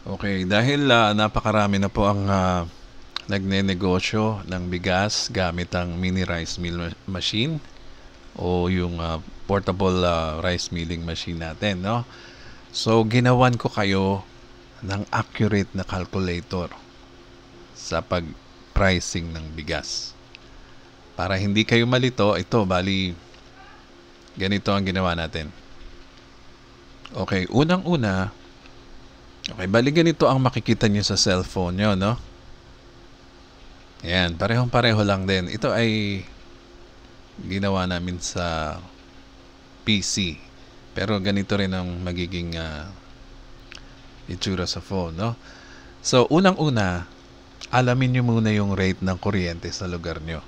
Okay, dahil napakarami na po ang nagnenegosyo ng bigas gamit ang mini rice machine o yung portable rice milling machine natin, no? So, ginawan ko kayo ng accurate na calculator sa pag-pricing ng bigas. Para hindi kayo malito, ito, bali, ganito ang ginawa natin. Okay, unang-una, okay, bali ganito ang makikita nyo sa cellphone nyo, no? Ayan, parehong-pareho lang din. Ito ay ginawa namin sa PC. Pero ganito rin ang magiging itsura sa phone, no? So, unang-una, alamin nyo muna yung rate ng kuryente sa lugar nyo.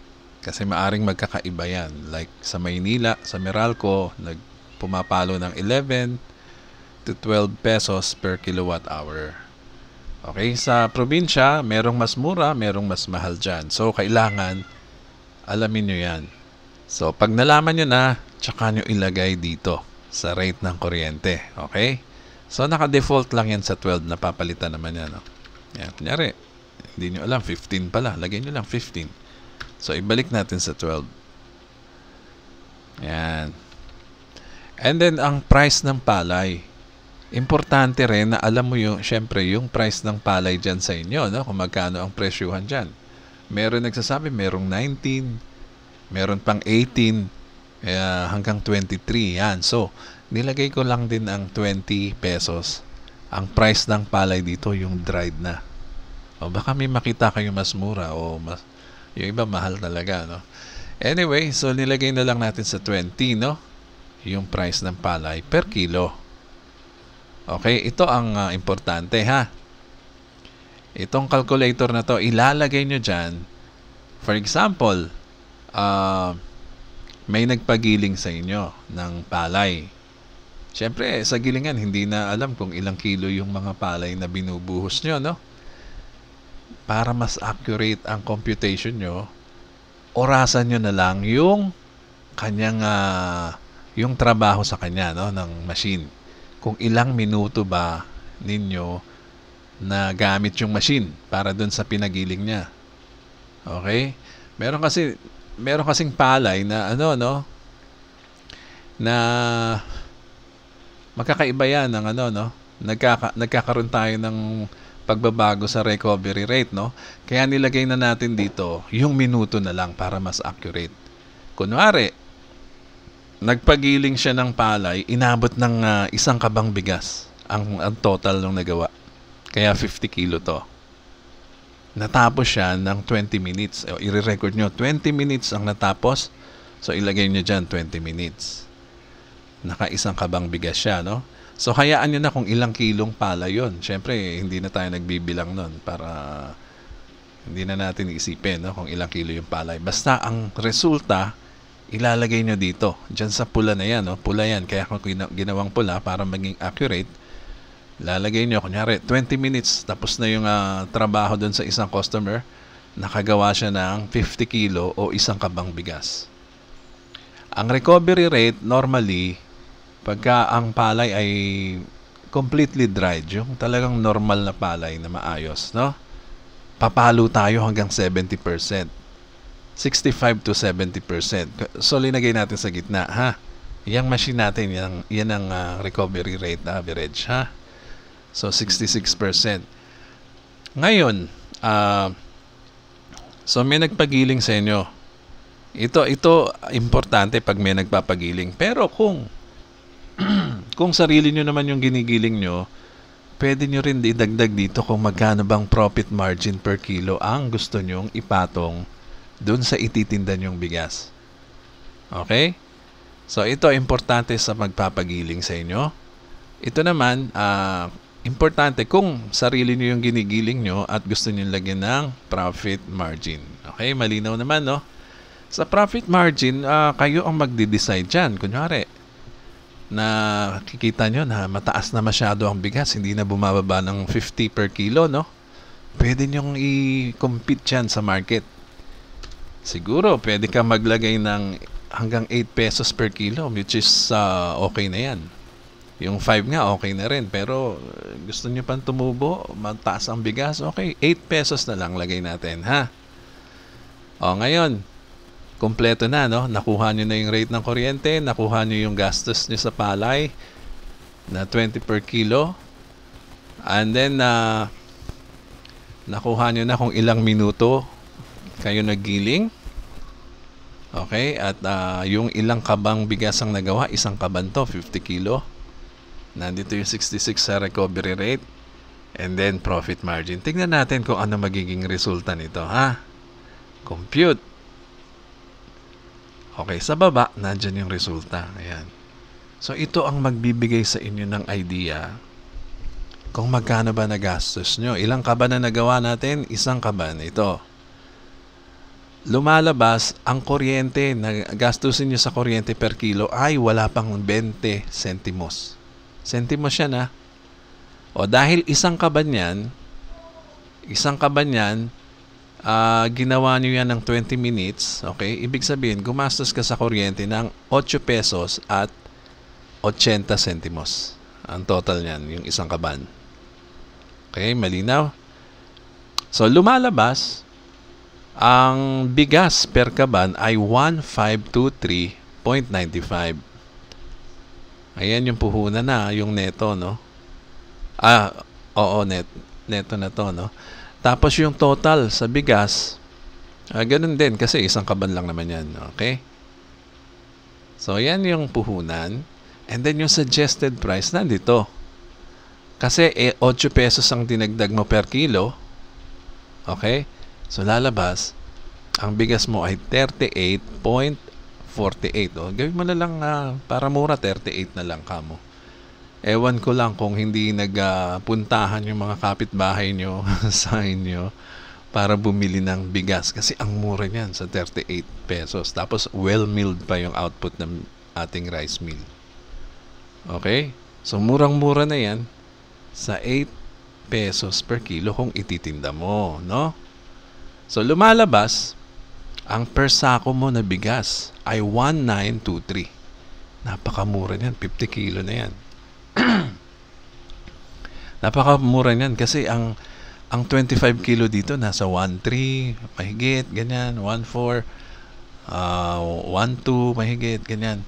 Kasi maaring magkakaiba yan. Like sa Maynila, sa Meralco, pumapalo ng 11 to 12 pesos per kilowatt hour. Okay, sa probinsya, merong mas mura, merong mas mahal dyan. So, kailangan alamin nyo yan. So, pag nalaman nyo na, tsaka nyo ilagay dito sa rate ng kuryente. Okay? So, naka-default lang yan sa 12. Napapalitan naman yan. No? Yan. Kunyari, hindi nyo alam, 15 pala. Lagay nyo lang 15. So, ibalik natin sa 12. Yan. And then, ang price ng palay. Importante rin na alam mo yung, syempre, yung price ng palay dyan sa inyo, no? Kung magkano ang presyuhan dyan. Meron nagsasabi, merong 19, meron pang 18, hanggang 23. Yan. So, nilagay ko lang din ang 20 pesos. Ang price ng palay dito, yung dried na. O baka may makita kayo mas mura o mas, yung iba mahal talaga, no? Anyway, so nilagay na lang natin sa 20, no? Yung price ng palay per kilo. Okay, ito ang importante, ha? Itong calculator na to, ilalagay nyo dyan. For example, may nagpagiling sa inyo ng palay. Siyempre, sa gilingan, hindi na alam kung ilang kilo yung mga palay na binubuhos nyo, no? Para mas accurate ang computation nyo, orasan nyo na lang yung kanyang, yung trabaho sa kanya, no? Ng machine. Kung ilang minuto ba ninyo na gamit yung machine para dun sa pinagiling niya. Okay? Meron kasing palay na no, na magkakaiba yan ng no, nagkakaroon tayo ng pagbabago sa recovery rate, no? Kaya nilagay na natin dito yung minuto na lang para mas accurate. Kunwari, nagpagiling siya ng palay, inabot ng isang kabang bigas ang total nung nagawa. Kaya 50 kilo to. Natapos siya ng 20 minutes. O, i-record nyo, 20 minutes ang natapos. So, ilagay nyo dyan 20 minutes. Naka-isang kabang bigas siya, no? So, hayaan nyo na kung ilang kilong pala yon. Siyempre, hindi na tayo nagbibilang nun para hindi na natin isipin, no? Kung ilang kilo yung palay. Basta, ang resulta, ilalagay nyo dito. Diyan sa pula na yan, no? Pula yan. Kaya kung ginawang pula para maging accurate, lalagay nyo, kunyari, 20 minutes. Tapos na yung trabaho dun sa isang customer. Nakagawa siya ng 50 kilo o isang kabang bigas. Ang recovery rate, normally, pagka ang palay ay completely dried, yung talagang normal na palay na maayos, no? Papalo tayo hanggang 70%. 65 to 70%. So, linagay natin sa gitna, ha? Yang machine natin, yan ang recovery rate na average, ha? So, 66%. Ngayon, so may nagpagiling sa inyo. Ito, importante pag may nagpapagiling. Pero kung sarili nyo naman yung ginigiling nyo, pwede nyo rin idagdag dito kung magkano bang profit margin per kilo ang gusto nyong ipatong doon sa ititinda nyong bigas. Okay? So, ito importante sa magpapagiling sa inyo. Ito naman, importante kung sarili nyo yung ginigiling nyo at gusto nyo lagyan ng profit margin. Okay? Malinaw naman, no? Sa profit margin, kayo ang magde-decide dyan. Kunyari, na kikita nyo na mataas na masyado ang bigas, hindi na bumababa ng 50 per kilo, no? Pwede nyong i-compete dyan sa market. Siguro, pwede ka maglagay ng hanggang 8 pesos per kilo, which is okay na yan. Yung 5 nga, okay na rin. Pero gusto nyo pang tumubo, mataas ang bigas, okay, 8 pesos na lang lagay natin, ha? O, ngayon, kumpleto na, no? Nakuha nyo na yung rate ng kuryente, nakuha nyo yung gastos nyo sa palay na 20 per kilo. And then, nakuha nyo na kung ilang minuto kayo naggiling. Okay? At yung ilang kabang bigas ang nagawa, isang kaban to, 50 kilo. Nandito yung 66 sa recovery rate. And then, profit margin. Tingnan natin kung ano magiging resulta nito, ha? Compute. Okay, sa baba, nandyan yung resulta. Ayan. So, ito ang magbibigay sa inyo ng idea kung magkano ba nagastos nyo. Ilang kaban na nagawa natin? Isang kaban. Ito. Lumalabas, ang kuryente, gastusin nyo sa kuryente per kilo ay wala pang 20 centimos. Centimos yan, ha? O dahil isang kaban yan, ginawa nyo yan ng 20 minutes, okay? Ibig sabihin, gumastos ka sa kuryente ng 8 pesos at 80 centimos. Ang total niyan, yung isang kaban. Okay, malinaw? So, lumalabas, ang bigas per kaban ay 1523.95. Ayan yung puhunan na, yung neto, no? Oo, neto na to, no? Tapos yung total sa bigas, ganun din kasi isang kaban lang naman yan, okay? So, yan yung puhunan. And then yung suggested price nandito. Kasi 8 pesos ang dinagdag mo per kilo. Okay? So, lalabas, ang bigas mo ay 38.48. Gawin mo na lang para mura, 38 na lang kamo. Ewan ko lang kung hindi nagpuntahan yung mga kapitbahay nyo sa inyo para bumili ng bigas. Kasi ang mura niyan sa 38 pesos. Tapos well-milled pa yung output ng ating rice mill. Okay? So murang-mura na yan sa 8 pesos per kilo kung ititinda mo. No? So lumalabas, ang per sako mo na bigas ay 1923. Napakamura niyan. 50 kilo na yan. Napakamura niyan kasi ang 25 kilo dito nasa 1.3 mahigit ganyan, 1.4 1.2 mahigit ganyan.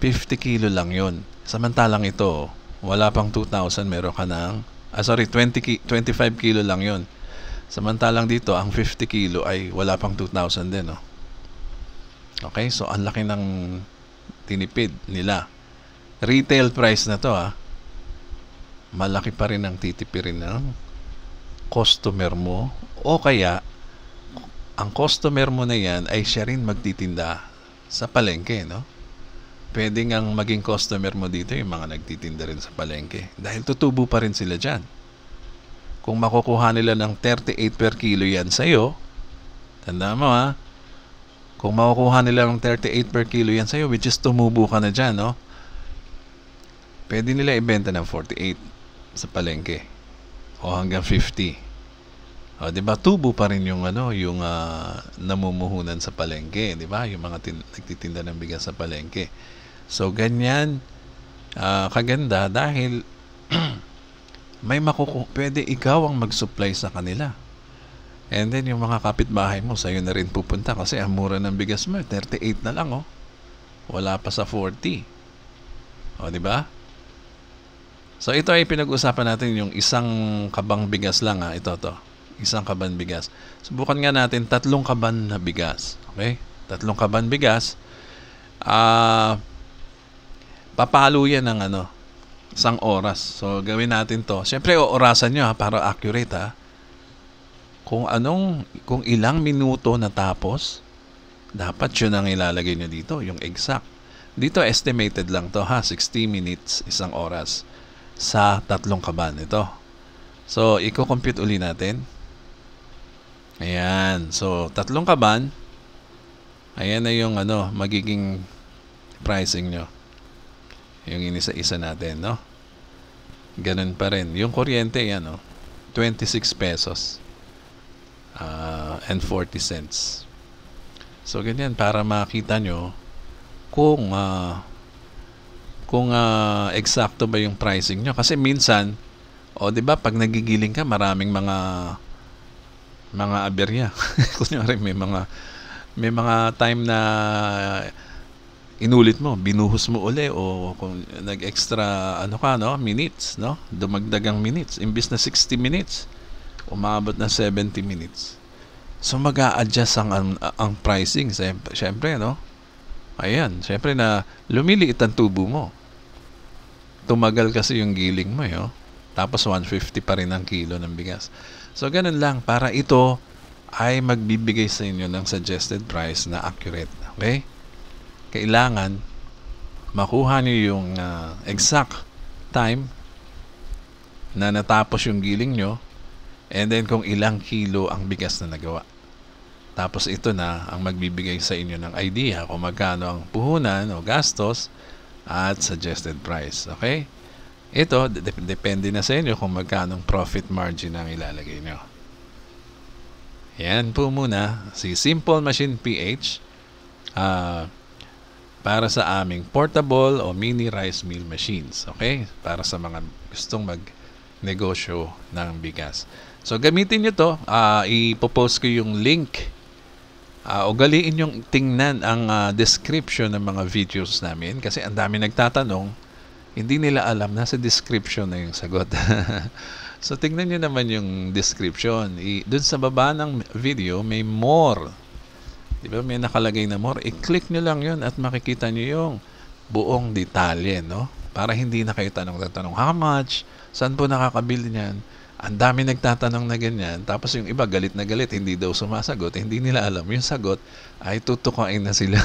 50 kilo lang yon. Samantalang ito wala pang 2,000, meron ka ng 25 kilo lang yon. Samantalang dito ang 50 kilo ay wala pang 2,000 din, no? Okay, so ang laki ng tinipid nila. Retail price na to, malaki pa rin ang titipirin ng customer mo, o kaya ang customer mo na yan ay siya rin magtitinda sa palengke, no? Pwede ngang maging customer mo dito yung mga nagtitinda rin sa palengke dahil tutubo pa rin sila dyan. Kung makukuha nila ng 38 per kilo yan sa'yo, tanda mo, kung makukuha nila ng 38 per kilo yan sa'yo, which is tumubo ka na dyan, no? Pwede nila ibenta ng 48 sa palengke o hanggang 50. O, 'di ba? Tubo pa rin yung yung namumuhunan sa palengke, 'di ba? Yung mga nagtitinda ng bigas sa palengke. So ganyan kaganda dahil may pwede ikaw ang mag-supply sa kanila. And then yung mga kapitbahay mo sa'yo na rin pupunta kasi ang mura ng bigas mo, 38 na lang, oh. Wala pa sa 40. O, 'di ba? So ito ay pinag-usapan natin yung isang kabang bigas lang, ito to. Isang kaban bigas. Subukan nga natin 3 kaban na bigas. Okay? 3 kaban bigas. Papalo yan ng 1 oras. So gawin natin to. Siyempre orasan nyo para accurate, Kung ilang minuto natapos, dapat yun ang ilalagay nyo dito, yung exact. Dito estimated lang to, 60 minutes, 1 oras. Sa 3 kaban ito. So, i-compute uli natin. Ayan. So, 3 kaban. Ayan na yung magiging pricing nyo. Yung inisa-isa natin, no? Ganun pa rin. Yung kuryente, 26 pesos. And 40 cents. So, ganyan. Para makita nyo kung kung eksakto ba yung pricing nyo. Kasi minsan, o 'di ba, pag nagigiling ka, maraming mga aberya. Kunyari may mga time na inulit mo, binuhos mo uli, o kung nag-extra minutes, no? Dumagdag ang minutes. Imbis na 60 minutes, umabot na 70 minutes. So mag-a-adjust ang pricing, syempre, no? Ayan, syempre na lumiliit ang tubo mo. Tumagal kasi yung giling mo, oh. Tapos 150 pa rin ang kilo ng bigas. So ganun lang, para ito ay magbibigay sa inyo ng suggested price na accurate. Okay? Kailangan makuha niyo yung exact time na natapos yung giling nyo, and then kung ilang kilo ang bigas na nagawa. Tapos ito na ang magbibigay sa inyo ng idea kung magkano ang puhunan o gastos at suggested price. Okay? Ito, depende na sa inyo kung magkano profit margin ang ilalagay nyo. Yan po muna si Simple Machine PH para sa aming portable o mini rice mill machines. Okay? Para sa mga gustong mag-negosyo ng bigas. So gamitin nyo to. Ipopost ko yung link. Ugaliin yung tingnan ang description ng mga videos namin kasi ang dami nagtatanong, hindi nila alam, nasa description na yung sagot. So tingnan nyo naman yung description. Dun sa baba ng video may more, di ba, may nakalagay na more. I-click nyo lang yun at makikita nyo yung buong detalye, no? Para hindi na kayo tanong how much, saan po nakakabili niyan. Ang dami nagtatanong na ganyan, tapos yung iba galit na galit, hindi daw sumasagot, hindi nila alam yung sagot, ay tutukain na sila.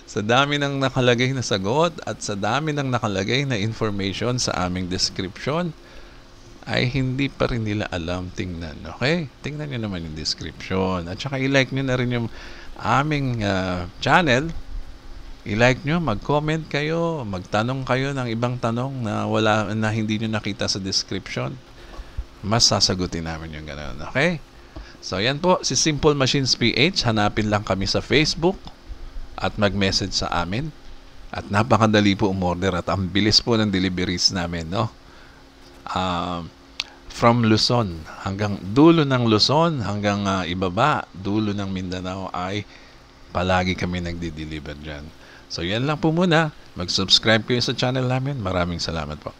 Sa dami ng nakalagay na sagot at sa dami ng nakalagay na information sa aming description, ay hindi pa rin nila alam tingnan. Okay? Tingnan nyo naman yung description. At saka i-like nyo na rin yung aming channel. I-like nyo, mag-comment kayo, magtanong kayo ng ibang tanong na hindi nyo nakita sa description. Mas sasagutin namin yung gano'n. Okay? So yan po, si Simple Machines PH. Hanapin lang kami sa Facebook at mag-message sa amin. At napakadali po umorder at ang bilis po ng deliveries namin, no? From Luzon hanggang dulo ng Luzon hanggang ibaba, dulo ng Mindanao, ay palagi kami nagdi-deliver dyan. So yan lang po muna. Mag-subscribe kayo sa channel namin. Maraming salamat po.